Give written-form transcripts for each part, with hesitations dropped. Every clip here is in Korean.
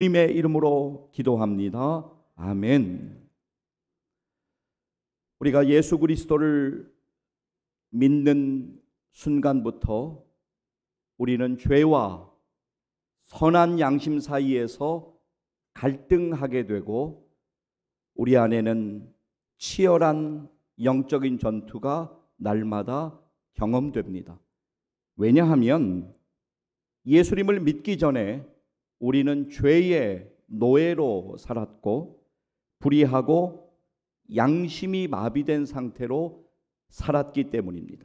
주님의 이름으로 기도합니다. 아멘. 우리가 예수 그리스도를 믿는 순간부터 우리는 죄와 선한 양심 사이에서 갈등하게 되고 우리 안에는 치열한 영적인 전투가 날마다 경험됩니다. 왜냐하면 예수님을 믿기 전에 우리는 죄의 노예로 살았고 불의하고 양심이 마비된 상태로 살았기 때문입니다.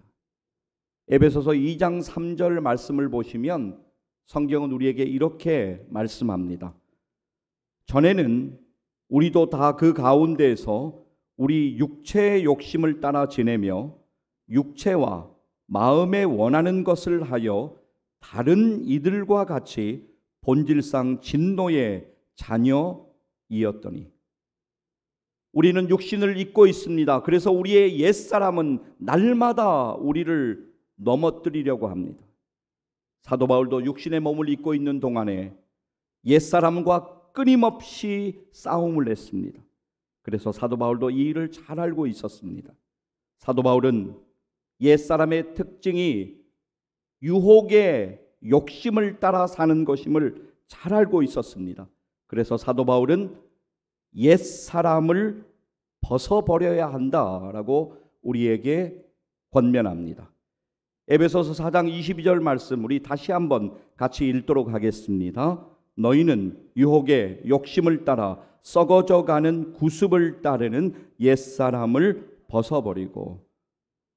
에베소서 2장 3절 말씀을 보시면 성경은 우리에게 이렇게 말씀합니다. 전에는 우리도 다 그 가운데에서 우리 육체의 욕심을 따라 지내며 육체와 마음에 원하는 것을 하여 다른 이들과 같이 본질상 진노의 자녀이었더니 우리는 육신을 입고 있습니다. 그래서 우리의 옛사람은 날마다 우리를 넘어뜨리려고 합니다. 사도 바울도 육신의 몸을 입고 있는 동안에 옛사람과 끊임없이 싸움을 했습니다. 그래서 사도 바울도 이 일을 잘 알고 있었습니다. 사도 바울은 옛사람의 특징이 유혹의 욕심을 따라 사는 것임을 잘 알고 있었습니다. 그래서 사도 바울은 옛사람을 벗어버려야 한다라고 우리에게 권면합니다. 에베소서 4장 22절 말씀 우리 다시 한번 같이 읽도록 하겠습니다. 너희는 유혹의 욕심을 따라 썩어져가는 구습을 따르는 옛사람을 벗어버리고.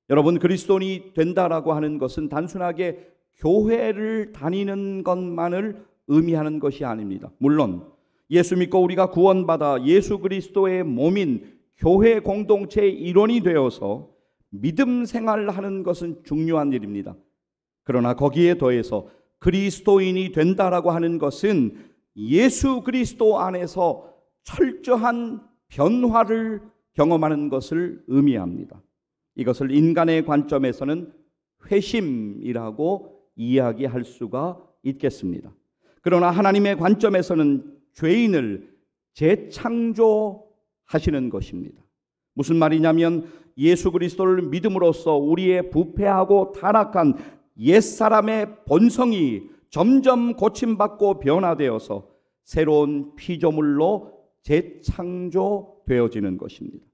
여러분, 그리스도인이 된다라고 하는 것은 단순하게 교회를 다니는 것만을 의미하는 것이 아닙니다. 물론 예수 믿고 우리가 구원받아 예수 그리스도의 몸인 교회 공동체의 일원이 되어서 믿음 생활을 하는 것은 중요한 일입니다. 그러나 거기에 더해서 그리스도인이 된다라고 하는 것은 예수 그리스도 안에서 철저한 변화를 경험하는 것을 의미합니다. 이것을 인간의 관점에서는 회심이라고 이야기할 수가 있겠습니다. 그러나 하나님의 관점에서는 죄인을 재창조하시는 것입니다. 무슨 말이냐면 예수 그리스도를 믿음으로써 우리의 부패하고 타락한 옛사람의 본성이 점점 고침받고 변화되어서 새로운 피조물로 재창조되어지는 것입니다.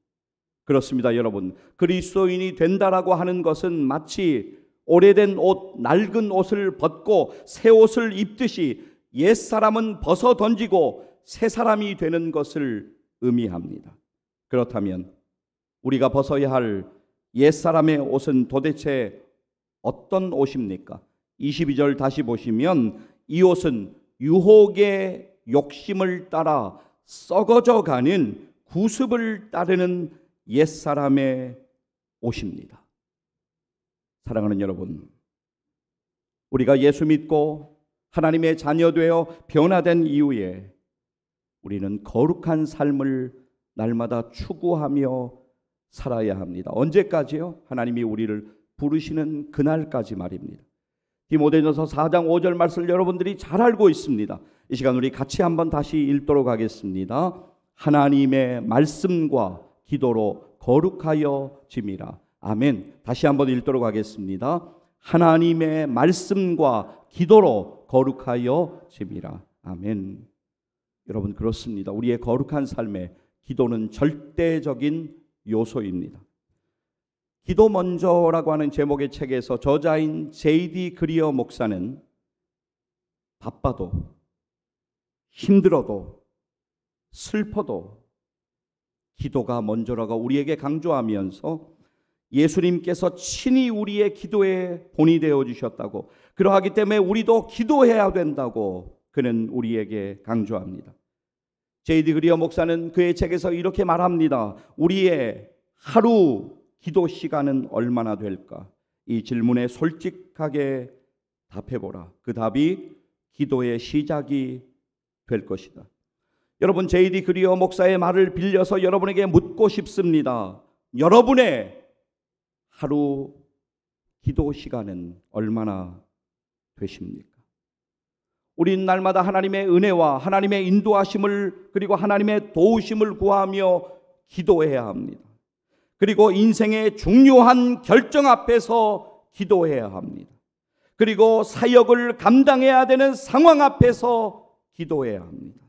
그렇습니다, 여러분. 그리스도인이 된다라고 하는 것은 마치 오래된 옷, 낡은 옷을 벗고 새 옷을 입듯이 옛사람은 벗어 던지고 새 사람이 되는 것을 의미합니다. 그렇다면 우리가 벗어야 할 옛사람의 옷은 도대체 어떤 옷입니까? 22절 다시 보시면 이 옷은 유혹의 욕심을 따라 썩어져가는 구습을 따르는 옛사람의 옷입니다. 사랑하는 여러분, 우리가 예수 믿고 하나님의 자녀 되어 변화된 이후에 우리는 거룩한 삶을 날마다 추구하며 살아야 합니다. 언제까지요? 하나님이 우리를 부르시는 그날까지 말입니다. 디모데전서 4장 5절 말씀을 여러분들이 잘 알고 있습니다. 이 시간 우리 같이 한번 다시 읽도록 하겠습니다. 하나님의 말씀과 기도로 거룩하여 짐이라. 아멘. 다시 한번 읽도록 하겠습니다. 하나님의 말씀과 기도로 거룩하여 짐이라. 아멘. 여러분, 그렇습니다. 우리의 거룩한 삶에 기도는 절대적인 요소입니다. 기도 먼저라고 하는 제목의 책에서 저자인 J.D. 그리어 목사는 바빠도 힘들어도 슬퍼도 기도가 먼저라고 우리에게 강조하면서 예수님께서 친히 우리의 기도에 본이 되어 주셨다고, 그러하기 때문에 우리도 기도해야 된다고 그는 우리에게 강조합니다. J.D. 그리어 목사는 그의 책에서 이렇게 말합니다. 우리의 하루 기도 시간은 얼마나 될까? 이 질문에 솔직하게 답해보라. 그 답이 기도의 시작이 될 것이다. 여러분, J.D. 그리어 목사의 말을 빌려서 여러분에게 묻고 싶습니다. 여러분의 하루 기도 시간은 얼마나 되십니까? 우린 날마다 하나님의 은혜와 하나님의 인도하심을 그리고 하나님의 도우심을 구하며 기도해야 합니다. 그리고 인생의 중요한 결정 앞에서 기도해야 합니다. 그리고 사역을 감당해야 되는 상황 앞에서 기도해야 합니다.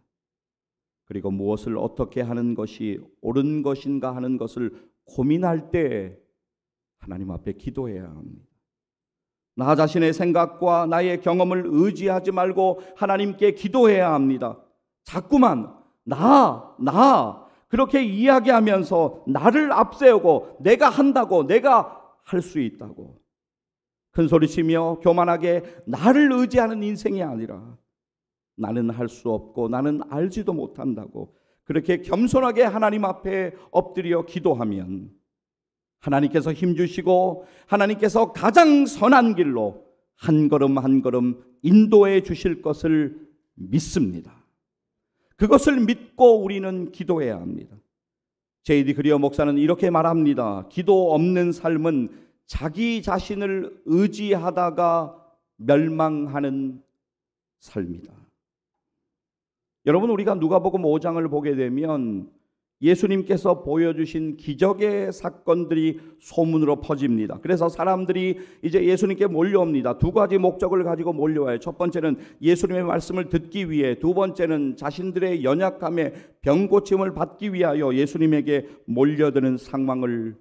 그리고 무엇을 어떻게 하는 것이 옳은 것인가 하는 것을 고민할 때 하나님 앞에 기도해야 합니다. 나 자신의 생각과 나의 경험을 의지하지 말고 하나님께 기도해야 합니다. 자꾸만 나 그렇게 이야기하면서 나를 앞세우고 내가 한다고, 내가 할 수 있다고 큰소리치며 교만하게 나를 의지하는 인생이 아니라 나는 할 수 없고 나는 알지도 못한다고 그렇게 겸손하게 하나님 앞에 엎드려 기도하면 하나님께서 힘주시고 하나님께서 가장 선한 길로 한 걸음 한 걸음 인도해 주실 것을 믿습니다. 그것을 믿고 우리는 기도해야 합니다. 제이디 그리어 목사는 이렇게 말합니다. 기도 없는 삶은 자기 자신을 의지하다가 멸망하는 삶이다. 여러분, 우리가 누가복음 5장을 보게 되면 예수님께서 보여주신 기적의 사건들이 소문으로 퍼집니다. 그래서 사람들이 이제 예수님께 몰려옵니다. 두 가지 목적을 가지고 몰려와요. 첫 번째는 예수님의 말씀을 듣기 위해, 두 번째는 자신들의 연약함에 병 고침을 받기 위하여 예수님에게 몰려드는 상황을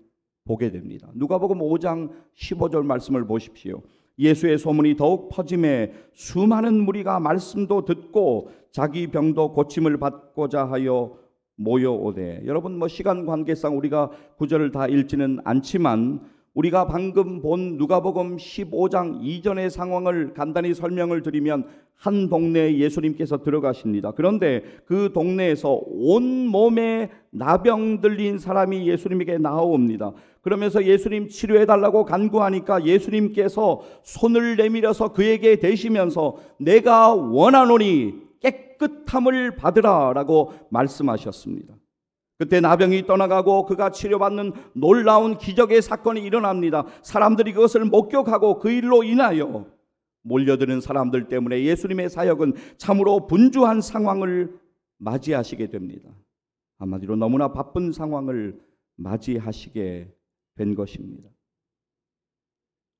보게 됩니다. 누가복음 5장 15절 말씀을 보십시오. 예수의 소문이 더욱 퍼짐에 수많은 무리가 말씀도 듣고 자기 병도 고침을 받고자 하여 모여오되. 여러분, 시간 관계상 우리가 구절을 다 읽지는 않지만 우리가 방금 본 누가복음 15장 이전의 상황을 간단히 설명을 드리면 한 동네에 예수님께서 들어가십니다. 그런데 그 동네에서 온몸에 나병 들린 사람이 예수님에게 나옵니다. 그러면서 예수님 치료해달라고 간구하니까 예수님께서 손을 내밀어서 그에게 대시면서 내가 원하노니 깨끗함을 받으라 라고 말씀하셨습니다. 그때 나병이 떠나가고 그가 치료받는 놀라운 기적의 사건이 일어납니다. 사람들이 그것을 목격하고 그 일로 인하여 몰려드는 사람들 때문에 예수님의 사역은 참으로 분주한 상황을 맞이하시게 됩니다. 한마디로 너무나 바쁜 상황을 맞이하시게 된 것입니다.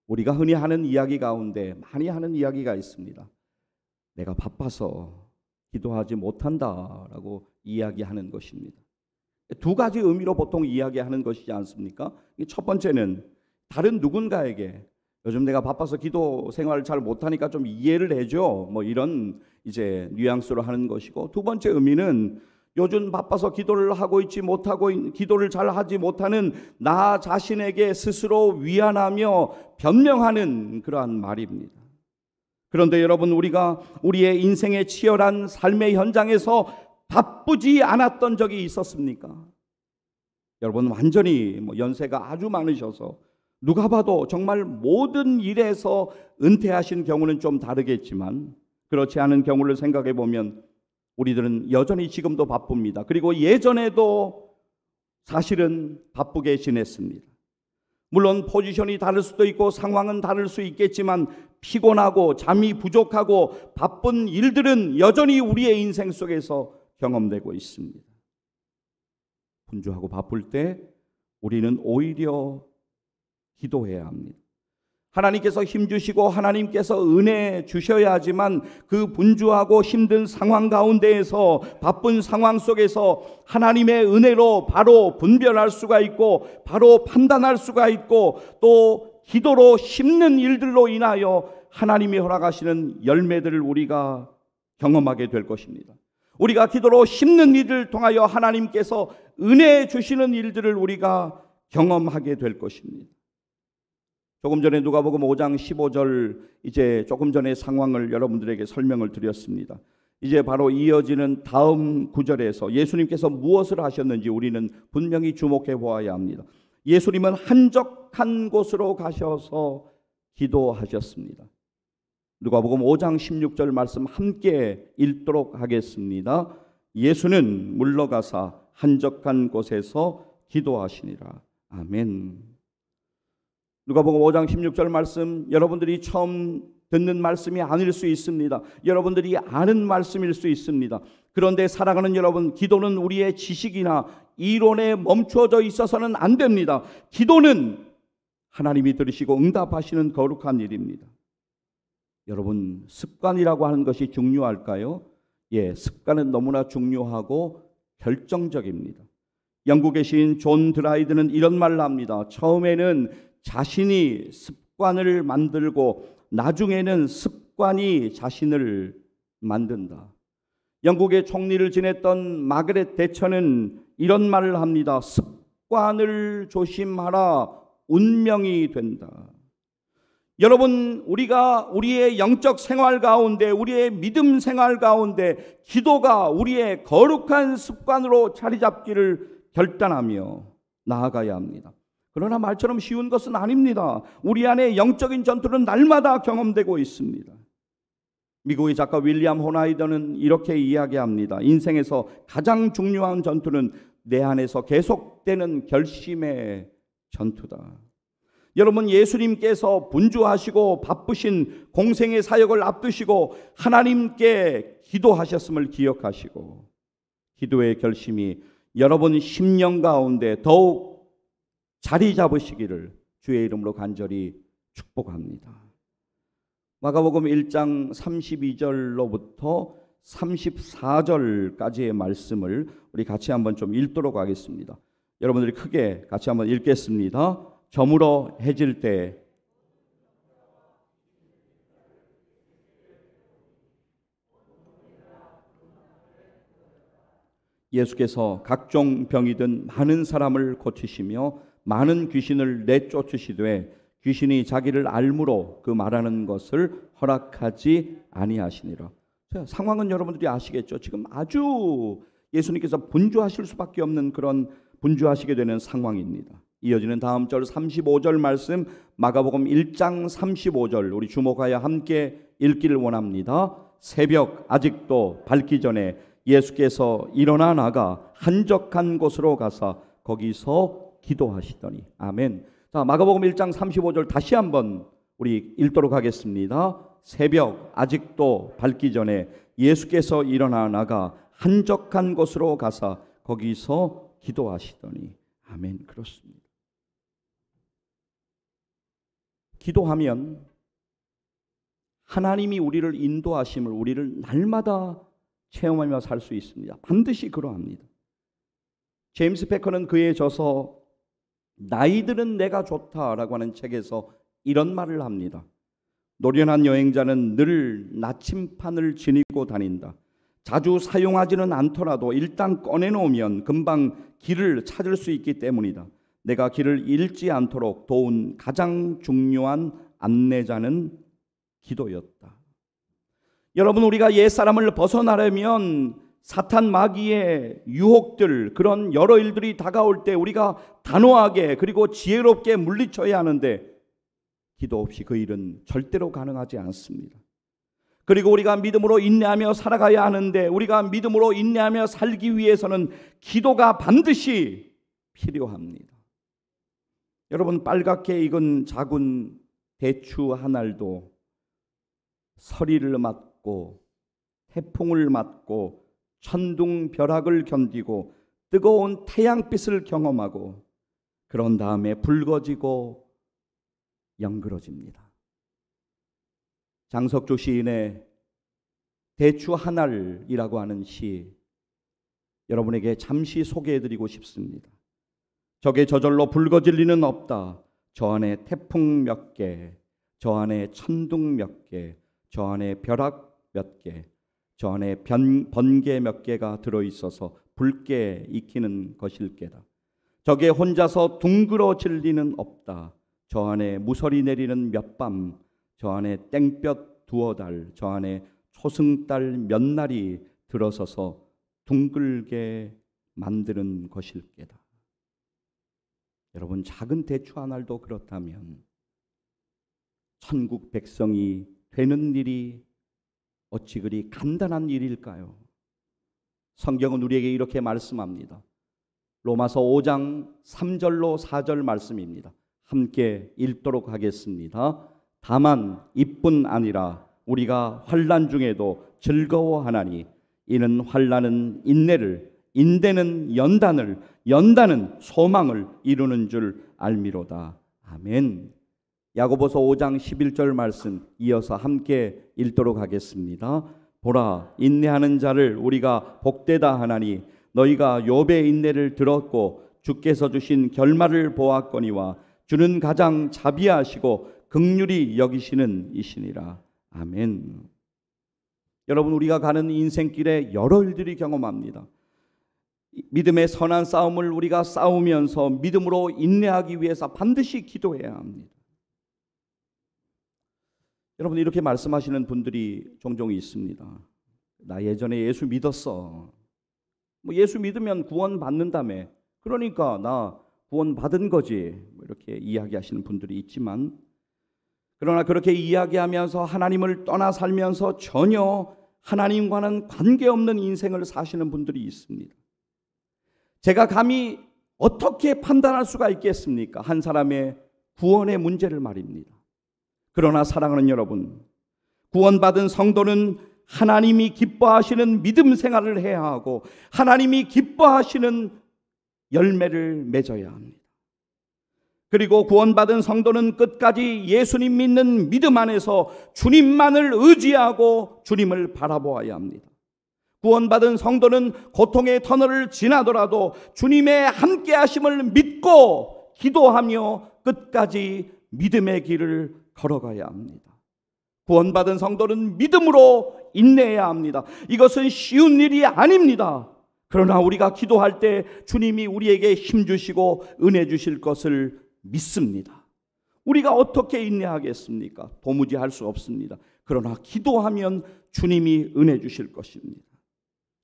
우리가 흔히 하는 이야기 가운데 많이 하는 이야기가 있습니다. 내가 바빠서 기도하지 못한다라고 이야기하는 것입니다. 두 가지 의미로 보통 이야기하는 것이지 않습니까? 첫 번째는 다른 누군가에게 요즘 내가 바빠서 기도 생활을 잘 못하니까 좀 이해를 해줘, 이런 이제 뉘앙스로 하는 것이고, 두 번째 의미는 요즘 바빠서 기도를 하고 있지 못하고 기도를 잘 하지 못하는 나 자신에게 스스로 위안하며 변명하는 그러한 말입니다. 그런데 여러분, 우리가 우리의 인생의 치열한 삶의 현장에서 바쁘지 않았던 적이 있었습니까? 여러분, 완전히 연세가 아주 많으셔서 누가 봐도 정말 모든 일에서 은퇴하신 경우는 좀 다르겠지만 그렇지 않은 경우를 생각해 보면 우리들은 여전히 지금도 바쁩니다. 그리고 예전에도 사실은 바쁘게 지냈습니다. 물론 포지션이 다를 수도 있고 상황은 다를 수 있겠지만 피곤하고 잠이 부족하고 바쁜 일들은 여전히 우리의 인생 속에서 경험되고 있습니다. 분주하고 바쁠 때 우리는 오히려 기도해야 합니다. 하나님께서 힘주시고 하나님께서 은혜 주셔야 하지만 그 분주하고 힘든 상황 가운데에서 바쁜 상황 속에서 하나님의 은혜로 바로 분별할 수가 있고 바로 판단할 수가 있고 또 기도로 심는 일들로 인하여 하나님이 허락하시는 열매들을 우리가 경험하게 될 것입니다. 우리가 기도로 심는 일을 통하여 하나님께서 은혜 주시는 일들을 우리가 경험하게 될 것입니다. 조금 전에 누가복음 5장 15절 이제 조금 전의 상황을 여러분들에게 설명을 드렸습니다. 이제 바로 이어지는 다음 구절에서 예수님께서 무엇을 하셨는지 우리는 분명히 주목해 보아야 합니다. 예수님은 한적한 곳으로 가셔서 기도하셨습니다. 누가복음 5장 16절 말씀 함께 읽도록 하겠습니다. 예수는 물러가사 한적한 곳에서 기도하시니라. 아멘. 누가복음 5장 16절 말씀 여러분들이 처음 듣는 말씀이 아닐 수 있습니다. 여러분들이 아는 말씀일 수 있습니다. 그런데 사랑하는 여러분, 기도는 우리의 지식이나 이론에 멈춰져 있어서는 안 됩니다. 기도는 하나님이 들으시고 응답하시는 거룩한 일입니다. 여러분, 습관이라고 하는 것이 중요할까요? 예, 습관은 너무나 중요하고 결정적입니다. 영국의 시인 존 드라이드는 이런 말을 합니다. 처음에는 자신이 습관을 만들고 나중에는 습관이 자신을 만든다. 영국의 총리를 지냈던 마그렛 대처는 이런 말을 합니다. 습관을 조심하라, 운명이 된다. 여러분, 우리가 우리의 영적 생활 가운데, 우리의 믿음 생활 가운데 기도가 우리의 거룩한 습관으로 자리 잡기를 결단하며 나아가야 합니다. 그러나 말처럼 쉬운 것은 아닙니다. 우리 안에 영적인 전투는 날마다 경험되고 있습니다. 미국의 작가 윌리엄 호나이더는 이렇게 이야기합니다. 인생에서 가장 중요한 전투는 내 안에서 계속되는 결심의 전투다. 여러분, 예수님께서 분주하시고 바쁘신 공생의 사역을 앞두시고 하나님께 기도하셨음을 기억하시고 기도의 결심이 여러분 심령 가운데 더욱 자리 잡으시기를 주의 이름으로 간절히 축복합니다. 마가복음 1장 32절로부터 34절까지의 말씀을 우리 같이 한번 좀 읽도록 하겠습니다. 여러분들이 크게 같이 한번 읽겠습니다. 저물어 해질 때 예수께서 각종 병이 든 많은 사람을 고치시며 많은 귀신을 내쫓으시되 귀신이 자기를 알므로 그 말하는 것을 허락하지 아니하시니라. 상황은 여러분들이 아시겠죠. 지금 아주 예수님께서 분주하실 수밖에 없는 그런 분주하시게 되는 상황입니다. 이어지는 다음 절 35절 말씀, 마가복음 1장 35절 우리 주목하여 함께 읽기를 원합니다. 새벽 아직도 밝기 전에 예수께서 일어나 나가 한적한 곳으로 가사 거기서 기도하시더니. 아멘. 자, 마가복음 1장 35절 다시 한번 우리 읽도록 하겠습니다. 새벽 아직도 밝기 전에 예수께서 일어나 나가 한적한 곳으로 가사 거기서 기도하시더니. 아멘. 그렇습니다. 기도하면 하나님이 우리를 인도하심을 우리를 날마다 체험하며 살 수 있습니다. 반드시 그러합니다. 제임스 패커는 그에 져서 나이들은 내가 좋다라고 하는 책에서 이런 말을 합니다. 노련한 여행자는 늘 나침판을 지니고 다닌다. 자주 사용하지는 않더라도 일단 꺼내놓으면 금방 길을 찾을 수 있기 때문이다. 내가 길을 잃지 않도록 도운 가장 중요한 안내자는 기도였다. 여러분, 우리가 옛사람을 벗어나려면 사탄 마귀의 유혹들, 그런 여러 일들이 다가올 때 우리가 단호하게 그리고 지혜롭게 물리쳐야 하는데 기도 없이 그 일은 절대로 가능하지 않습니다. 그리고 우리가 믿음으로 인내하며 살아가야 하는데 우리가 믿음으로 인내하며 살기 위해서는 기도가 반드시 필요합니다. 여러분, 빨갛게 익은 작은 대추 한 알도 서리를 맞고 태풍을 맞고 천둥벼락을 견디고 뜨거운 태양빛을 경험하고 그런 다음에 붉어지고 영그러집니다. 장석조 시인의 대추 한 알이라고 하는 시 여러분에게 잠시 소개해드리고 싶습니다. 적의 저절로 붉어질 리는 없다. 저 안에 태풍 몇 개, 저 안에 천둥 몇 개, 저 안에 벼락 몇 개, 저 안에 번개 몇 개가 들어있어서 붉게 익히는 것일게다. 적에 혼자서 둥그러질 리는 없다. 저 안에 무서리 내리는 몇 밤, 저 안에 땡볕 두어 달, 저 안에 초승달 몇 날이 들어서서 둥글게 만드는 것일게다. 여러분, 작은 대추 한 알도 그렇다면 천국 백성이 되는 일이 어찌 그리 간단한 일일까요? 성경은 우리에게 이렇게 말씀합니다. 로마서 5장 3절로 4절 말씀입니다. 함께 읽도록 하겠습니다. 다만 이뿐 아니라 우리가 환난 중에도 즐거워하나니 이는 환난은 인내를, 인내는 연단을, 연단은 소망을 이루는 줄 알미로다. 아멘. 야고보서 5장 11절 말씀 이어서 함께 읽도록 하겠습니다. 보라, 인내하는 자를 우리가 복되다 하나니 너희가 욥의 인내를 들었고 주께서 주신 결말을 보았거니와 주는 가장 자비하시고 긍휼히 여기시는 이시니라. 아멘. 여러분, 우리가 가는 인생길에 여러 일들이 경험합니다. 믿음의 선한 싸움을 우리가 싸우면서 믿음으로 인내하기 위해서 반드시 기도해야 합니다. 여러분, 이렇게 말씀하시는 분들이 종종 있습니다. 나 예전에 예수 믿었어. 예수 믿으면 구원 받는다며. 그러니까 나 구원 받은 거지. 이렇게 이야기하시는 분들이 있지만, 그러나 그렇게 이야기하면서 하나님을 떠나 살면서 전혀 하나님과는 관계없는 인생을 사시는 분들이 있습니다. 제가 감히 어떻게 판단할 수가 있겠습니까? 한 사람의 구원의 문제를 말입니다. 그러나 사랑하는 여러분, 구원받은 성도는 하나님이 기뻐하시는 믿음 생활을 해야 하고 하나님이 기뻐하시는 열매를 맺어야 합니다. 그리고 구원받은 성도는 끝까지 예수님 믿는 믿음 안에서 주님만을 의지하고 주님을 바라보아야 합니다. 구원받은 성도는 고통의 터널을 지나더라도 주님의 함께 하심을 믿고 기도하며 끝까지 믿음의 길을 걸어가야 합니다. 구원받은 성도는 믿음으로 인내해야 합니다. 이것은 쉬운 일이 아닙니다. 그러나 우리가 기도할 때 주님이 우리에게 힘 주시고 은혜 주실 것을 믿습니다. 우리가 어떻게 인내하겠습니까? 도무지 할 수 없습니다. 그러나 기도하면 주님이 은혜 주실 것입니다.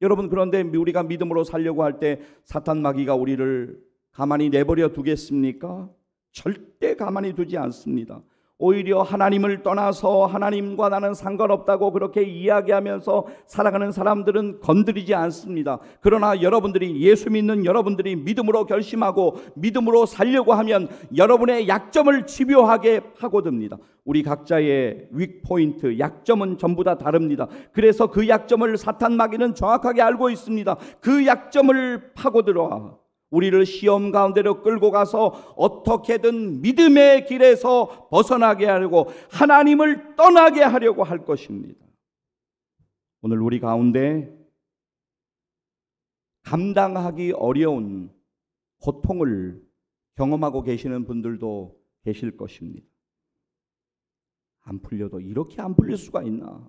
여러분, 그런데 우리가 믿음으로 살려고 할 때 사탄 마귀가 우리를 가만히 내버려 두겠습니까? 절대 가만히 두지 않습니다. 오히려 하나님을 떠나서 하나님과 나는 상관없다고 그렇게 이야기하면서 살아가는 사람들은 건드리지 않습니다. 그러나 여러분들이, 예수 믿는 여러분들이 믿음으로 결심하고 믿음으로 살려고 하면 여러분의 약점을 집요하게 파고듭니다. 우리 각자의 윅포인트, 약점은 전부 다 다릅니다. 그래서 그 약점을 사탄 마귀는 정확하게 알고 있습니다. 그 약점을 파고들어 우리를 시험 가운데로 끌고 가서 어떻게든 믿음의 길에서 벗어나게 하려고, 하나님을 떠나게 하려고 할 것입니다. 오늘 우리 가운데 감당하기 어려운 고통을 경험하고 계시는 분들도 계실 것입니다. 안 풀려도 이렇게 안 풀릴 수가 있나?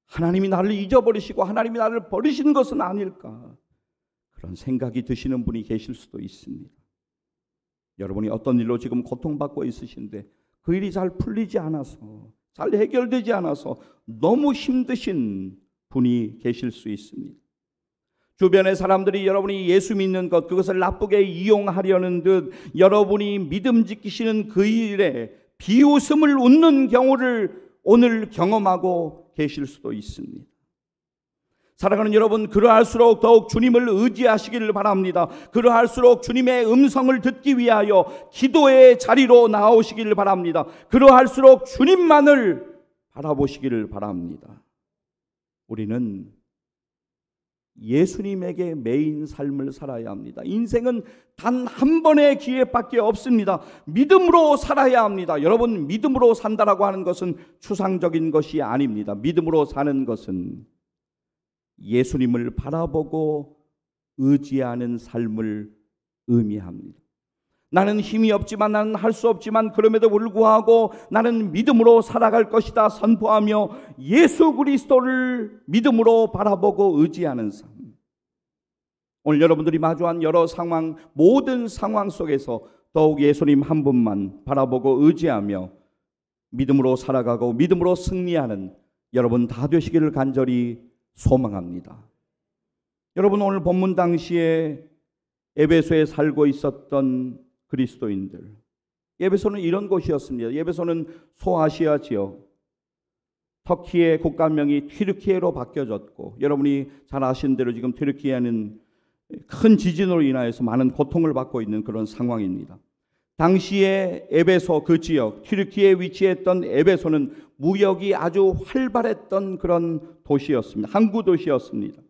하나님이 나를 잊어버리시고 하나님이 나를 버리신 것은 아닐까? 그런 생각이 드시는 분이 계실 수도 있습니다. 여러분이 어떤 일로 지금 고통받고 있으신데 그 일이 잘 풀리지 않아서, 잘 해결되지 않아서 너무 힘드신 분이 계실 수 있습니다. 주변의 사람들이 여러분이 예수 믿는 것, 그것을 나쁘게 이용하려는 듯 여러분이 믿음 지키시는 그 일에 비웃음을 웃는 경우를 오늘 경험하고 계실 수도 있습니다. 사랑하는 여러분, 그러할수록 더욱 주님을 의지하시기를 바랍니다. 그러할수록 주님의 음성을 듣기 위하여 기도의 자리로 나오시기를 바랍니다. 그러할수록 주님만을 바라보시기를 바랍니다. 우리는 예수님에게 매인 삶을 살아야 합니다. 인생은 단 한 번의 기회밖에 없습니다. 믿음으로 살아야 합니다. 여러분, 믿음으로 산다라고 하는 것은 추상적인 것이 아닙니다. 믿음으로 사는 것은 예수님을 바라보고 의지하는 삶을 의미합니다. 나는 힘이 없지만, 나는 할 수 없지만 그럼에도 불구하고 나는 믿음으로 살아갈 것이다 선포하며 예수 그리스도를 믿음으로 바라보고 의지하는 삶. 오늘 여러분들이 마주한 여러 상황, 모든 상황 속에서 더욱 예수님 한 분만 바라보고 의지하며 믿음으로 살아가고 믿음으로 승리하는 여러분 다 되시기를 간절히 소망합니다. 여러분, 오늘 본문 당시에 에베소에 살고 있었던 그리스도인들, 에베소는 이런 곳이었습니다. 에베소는 소아시아 지역, 터키의 국가명이 튀르키예로 바뀌어졌고, 여러분이 잘 아시는 대로 지금 튀르키예는 큰 지진으로 인하여서 많은 고통을 받고 있는 그런 상황입니다. 당시에 에베소 그 지역, 튀르키에 위치했던 에베소는 무역이 아주 활발했던 그런 도시였습니다. 항구 도시였습니다.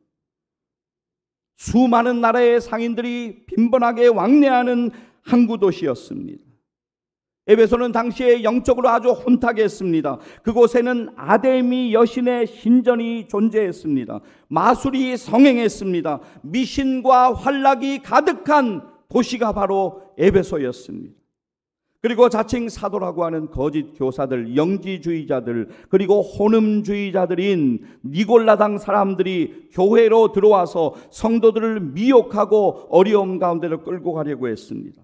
수많은 나라의 상인들이 빈번하게 왕래하는 항구 도시였습니다. 에베소는 당시에 영적으로 아주 혼탁했습니다. 그곳에는 아데미 여신의 신전이 존재했습니다. 마술이 성행했습니다. 미신과 환락이 가득한 도시가 바로 에베소였습니다. 그리고 자칭 사도라고 하는 거짓 교사들, 영지주의자들, 그리고 혼음주의자들인 니골라당 사람들이 교회로 들어와서 성도들을 미혹하고 어려움 가운데로 끌고 가려고 했습니다.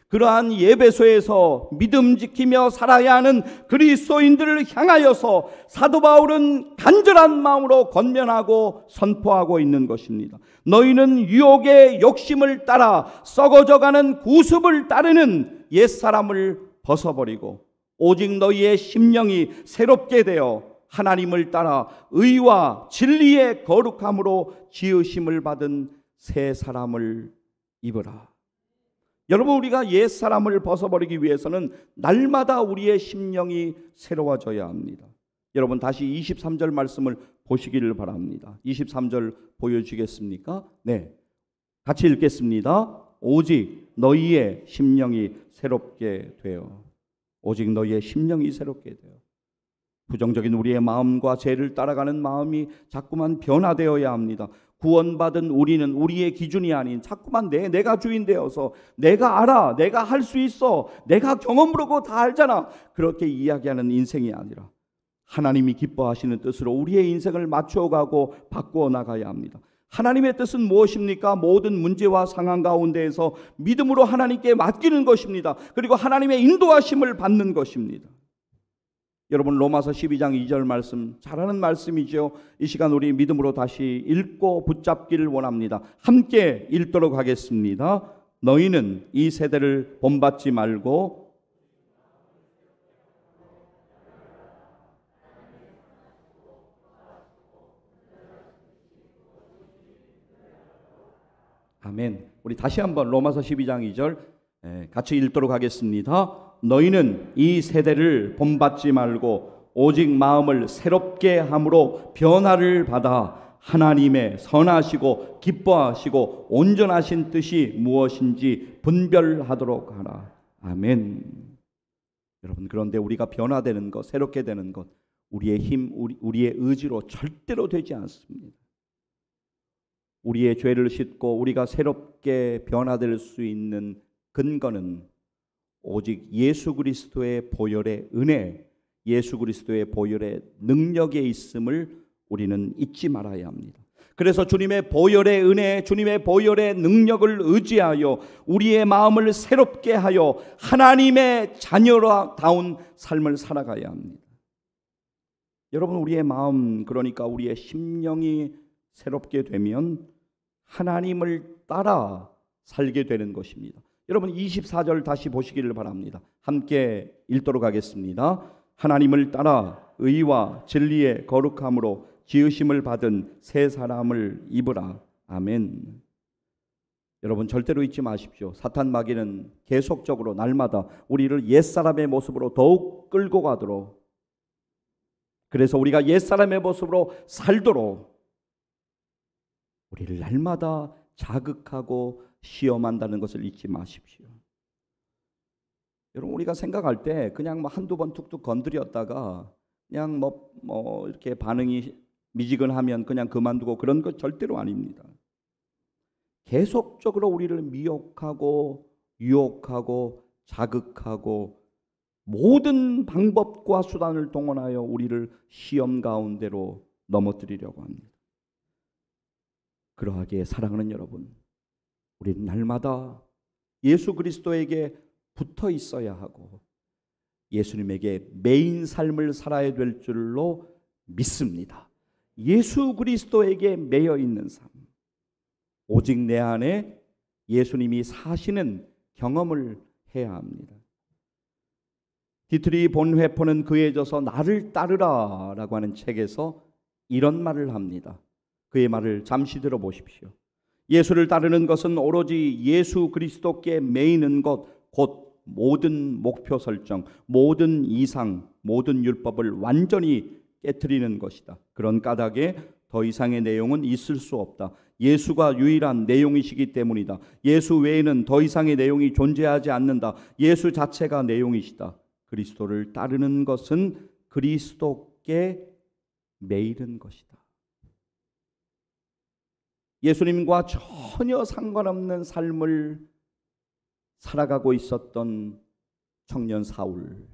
그러한 에베소에서 믿음 지키며 살아야 하는 그리스도인들을 향하여서 사도 바울은 간절한 마음으로 권면하고 선포하고 있는 것입니다. 너희는 유혹의 욕심을 따라 썩어져가는 구습을 따르는 옛사람을 벗어버리고 오직 너희의 심령이 새롭게 되어 하나님을 따라 의와 진리의 거룩함으로 지으심을 받은 새 사람을 입으라. 여러분, 우리가 옛사람을 벗어버리기 위해서는 날마다 우리의 심령이 새로워져야 합니다. 여러분, 다시 23절 말씀을 보시기를 바랍니다. 23절 보여주겠습니까? 네, 같이 읽겠습니다. 오직 너희의 심령이 새롭게 되어, 오직 너희의 심령이 새롭게 되어. 부정적인 우리의 마음과 죄를 따라가는 마음이 자꾸만 변화되어야 합니다. 구원받은 우리는 우리의 기준이 아닌 자꾸만 내가 주인 되어서 내가 알아, 내가 할 수 있어, 내가 경험으로 다 알잖아, 그렇게 이야기하는 인생이 아니라 하나님이 기뻐하시는 뜻으로 우리의 인생을 맞춰가고 바꾸어 나가야 합니다. 하나님의 뜻은 무엇입니까? 모든 문제와 상황 가운데에서 믿음으로 하나님께 맡기는 것입니다. 그리고 하나님의 인도하심을 받는 것입니다. 여러분, 로마서 12장 2절 말씀 잘 아는 말씀이죠. 이 시간 우리 믿음으로 다시 읽고 붙잡기를 원합니다. 함께 읽도록 하겠습니다. 너희는 이 세대를 본받지 말고 아멘. 우리 다시 한번 로마서 12장 2절 같이 읽도록 하겠습니다. 너희는 이 세대를 본받지 말고 오직 마음을 새롭게 함으로 변화를 받아 하나님의 선하시고 기뻐하시고 온전하신 뜻이 무엇인지 분별하도록 하라. 아멘. 여러분, 그런데 우리가 변화되는 것, 새롭게 되는 것, 우리의 힘, 우리의 의지로 절대로 되지 않습니다. 우리의 죄를 씻고 우리가 새롭게 변화될 수 있는 근거는 오직 예수 그리스도의 보혈의 은혜, 예수 그리스도의 보혈의 능력에 있음을 우리는 잊지 말아야 합니다. 그래서 주님의 보혈의 은혜, 주님의 보혈의 능력을 의지하여 우리의 마음을 새롭게 하여 하나님의 자녀다운 삶을 살아가야 합니다. 여러분, 우리의 마음, 그러니까 우리의 심령이 새롭게 되면 하나님을 따라 살게 되는 것입니다. 여러분, 24절 다시 보시기를 바랍니다. 함께 읽도록 하겠습니다. 하나님을 따라 의와 진리의 거룩함으로 지으심을 받은 새 사람을 입으라. 아멘. 여러분, 절대로 잊지 마십시오. 사탄 마귀는 계속적으로 날마다 우리를 옛사람의 모습으로 더욱 끌고 가도록, 그래서 우리가 옛사람의 모습으로 살도록 우리를 날마다 자극하고 시험한다는 것을 잊지 마십시오. 여러분, 우리가 생각할 때 그냥 한두 번 툭툭 건드렸다가 그냥 이렇게 반응이 미지근하면 그냥 그만두고 그런 것 절대로 아닙니다. 계속적으로 우리를 미혹하고 유혹하고 자극하고 모든 방법과 수단을 동원하여 우리를 시험 가운데로 넘어뜨리려고 합니다. 그러하기에 사랑하는 여러분, 우리는 날마다 예수 그리스도에게 붙어 있어야 하고 예수님에게 매인 삶을 살아야 될 줄로 믿습니다. 예수 그리스도에게 매여 있는 삶, 오직 내 안에 예수님이 사시는 경험을 해야 합니다. 디트리 본회포는 그에 져서 나를 따르라 라고 하는 책에서 이런 말을 합니다. 그의 말을 잠시 들어보십시오. 예수를 따르는 것은 오로지 예수 그리스도께 매이는 것, 곧 모든 목표 설정, 모든 이상, 모든 율법을 완전히 깨트리는 것이다. 그런 까닭에 더 이상의 내용은 있을 수 없다. 예수가 유일한 내용이시기 때문이다. 예수 외에는 더 이상의 내용이 존재하지 않는다. 예수 자체가 내용이시다. 그리스도를 따르는 것은 그리스도께 매이는 것이다. 예수님과 전혀 상관없는 삶을 살아가고 있었던 청년 사울,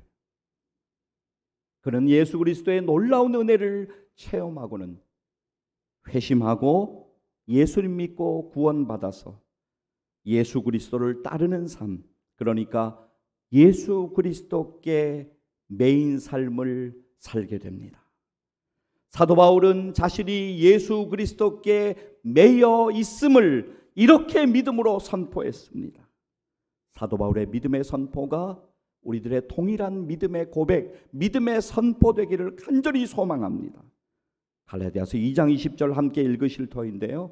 그는 예수 그리스도의 놀라운 은혜를 체험하고는 회심하고 예수님 믿고 구원받아서 예수 그리스도를 따르는 삶, 그러니까 예수 그리스도께 매인 삶을 살게 됩니다. 사도 바울은 자신이 예수 그리스도께 매여 있음을 이렇게 믿음으로 선포했습니다. 사도 바울의 믿음의 선포가 우리들의 동일한 믿음의 고백, 믿음의 선포되기를 간절히 소망합니다. 갈라디아서 2장 20절 함께 읽으실 터인데요,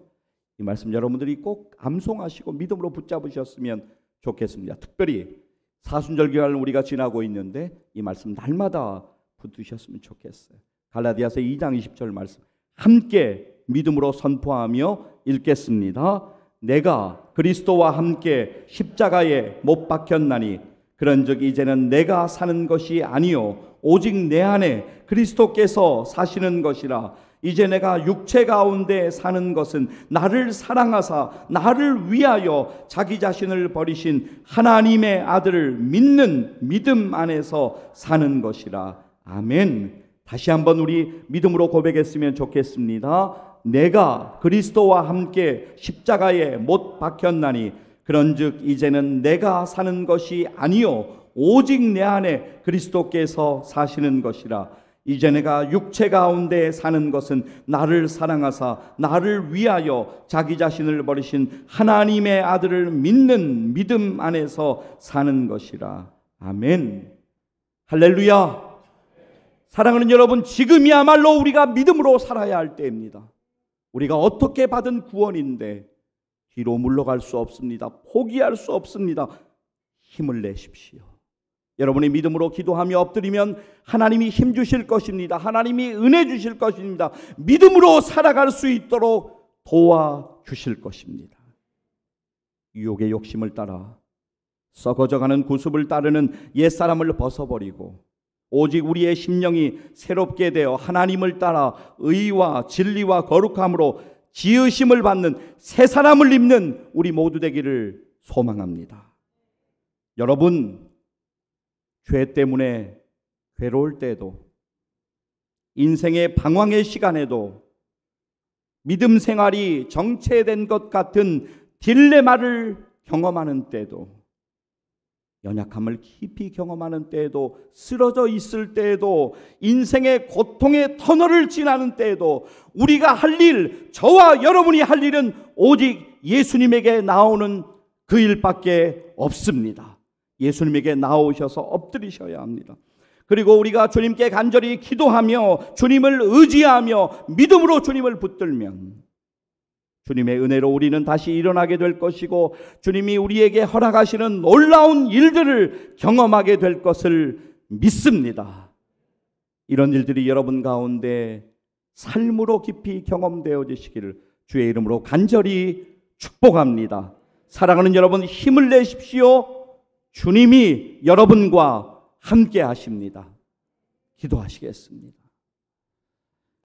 이 말씀 여러분들이 꼭 암송하시고 믿음으로 붙잡으셨으면 좋겠습니다. 특별히 사순절 기간을 우리가 지나고 있는데 이 말씀 날마다 붙드셨으면 좋겠어요. 갈라디아서 2장 20절 말씀 함께 믿음으로 선포하며 읽겠습니다. 내가 그리스도와 함께 십자가에 못 박혔나니 그런즉 이제는 내가 사는 것이 아니요 오직 내 안에 그리스도께서 사시는 것이라. 이제 내가 육체 가운데 사는 것은 나를 사랑하사 나를 위하여 자기 자신을 버리신 하나님의 아들을 믿는 믿음 안에서 사는 것이라. 아멘. 다시 한번 우리 믿음으로 고백했으면 좋겠습니다. 내가 그리스도와 함께 십자가에 못 박혔나니 그런즉 이제는 내가 사는 것이 아니요 오직 내 안에 그리스도께서 사시는 것이라. 이제 내가 육체 가운데 사는 것은 나를 사랑하사 나를 위하여 자기 자신을 버리신 하나님의 아들을 믿는 믿음 안에서 사는 것이라. 아멘. 할렐루야. 사랑하는 여러분, 지금이야말로 우리가 믿음으로 살아야 할 때입니다. 우리가 어떻게 받은 구원인데 뒤로 물러갈 수 없습니다. 포기할 수 없습니다. 힘을 내십시오. 여러분이 믿음으로 기도하며 엎드리면 하나님이 힘 주실 것입니다. 하나님이 은혜 주실 것입니다. 믿음으로 살아갈 수 있도록 도와주실 것입니다. 유혹의 욕심을 따라 썩어져가는 구습을 따르는 옛사람을 벗어버리고 오직 우리의 심령이 새롭게 되어 하나님을 따라 의와 진리와 거룩함으로 지으심을 받는 새 사람을 입는 우리 모두 되기를 소망합니다. 여러분, 죄 때문에 괴로울 때도, 인생의 방황의 시간에도, 믿음 생활이 정체된 것 같은 딜레마를 경험하는 때도, 연약함을 깊이 경험하는 때에도, 쓰러져 있을 때에도, 인생의 고통의 터널을 지나는 때에도 우리가 할 일, 저와 여러분이 할 일은 오직 예수님에게 나오는 그 일밖에 없습니다. 예수님에게 나오셔서 엎드리셔야 합니다. 그리고 우리가 주님께 간절히 기도하며 주님을 의지하며 믿음으로 주님을 붙들면 주님의 은혜로 우리는 다시 일어나게 될 것이고 주님이 우리에게 허락하시는 놀라운 일들을 경험하게 될 것을 믿습니다. 이런 일들이 여러분 가운데 삶으로 깊이 경험되어지시기를 주의 이름으로 간절히 축복합니다. 사랑하는 여러분, 힘을 내십시오. 주님이 여러분과 함께 하십니다. 기도하시겠습니다.